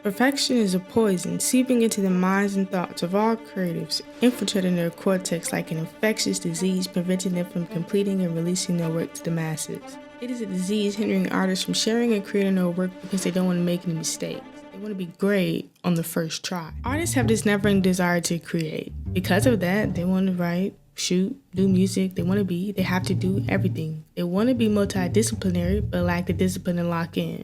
Perfection is a poison seeping into the minds and thoughts of all creatives, infiltrating their cortex like an infectious disease, preventing them from completing and releasing their work to the masses. It is a disease hindering artists from sharing and creating their work because they don't want to make any mistakes. They want to be great on the first try. Artists have this never-ending desire to create. Because of that, they want to write, shoot, do music, they have to do everything. They want to be multidisciplinary, but lack the discipline to lock in.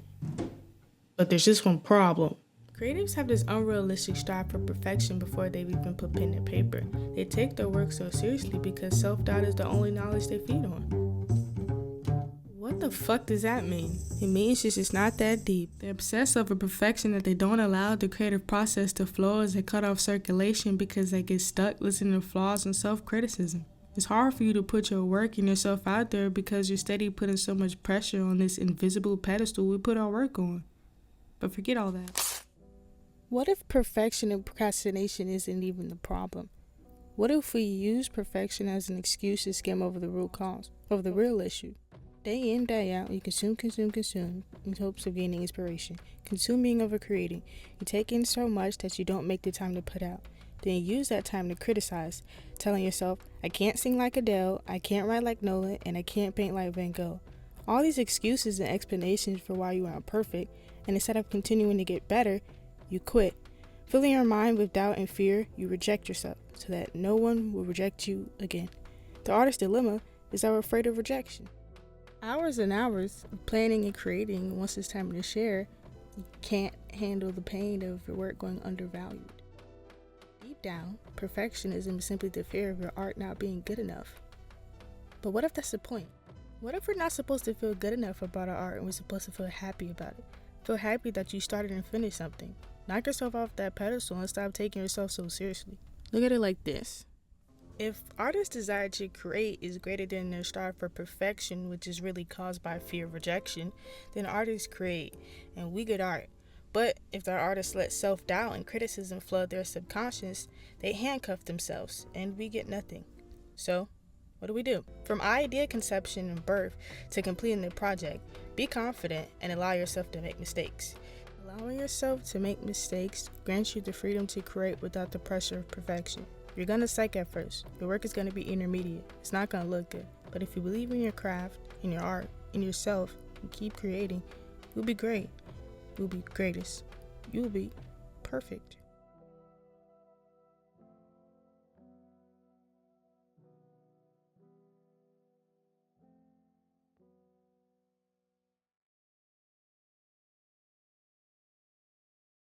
But there's just one problem. Creatives have this unrealistic strive for perfection before they've even put pen to paper. They take their work so seriously because self-doubt is the only knowledge they feed on. What the fuck does that mean? It means it's not that deep. They obsess over perfection that they don't allow the creative process to flow as they cut off circulation because they get stuck listening to flaws and self-criticism. It's hard for you to put your work and yourself out there because you're steady putting so much pressure on this invisible pedestal we put our work on. But forget all that. What if perfection and procrastination isn't even the problem? What if we use perfection as an excuse to skim over the root cause of the real issue? Day in, day out, you consume in hopes of gaining inspiration. Consuming over creating. You take in so much that you don't make the time to put out. Then you use that time to criticize, telling yourself, I can't sing like Adele, I can't write like Nolan, and I can't paint like Van Gogh. All these excuses and explanations for why you aren't perfect, and instead of continuing to get better, you quit. Filling your mind with doubt and fear, you reject yourself so that no one will reject you again. The artist's dilemma is that we're afraid of rejection. Hours and hours of planning and creating, once it's time to share, you can't handle the pain of your work going undervalued. Deep down, perfectionism is simply the fear of your art not being good enough. But what if that's the point? What if we're not supposed to feel good enough about our art and we're supposed to feel happy about it? Feel happy that you started and finished something. Knock yourself off that pedestal and stop taking yourself so seriously. Look at it like this. If artists' desire to create is greater than their strive for perfection, which is really caused by fear of rejection, then artists create, and we get art. But if the artists let self-doubt and criticism flood their subconscious, they handcuff themselves, and we get nothing. So, what do we do? From idea conception and birth to completing the project, be confident and allow yourself to make mistakes. Allowing yourself to make mistakes grants you the freedom to create without the pressure of perfection. You're going to suck at first. Your work is going to be intermediate. It's not going to look good. But if you believe in your craft, in your art, in yourself, and keep creating, you'll be great. You'll be greatest. You'll be perfect.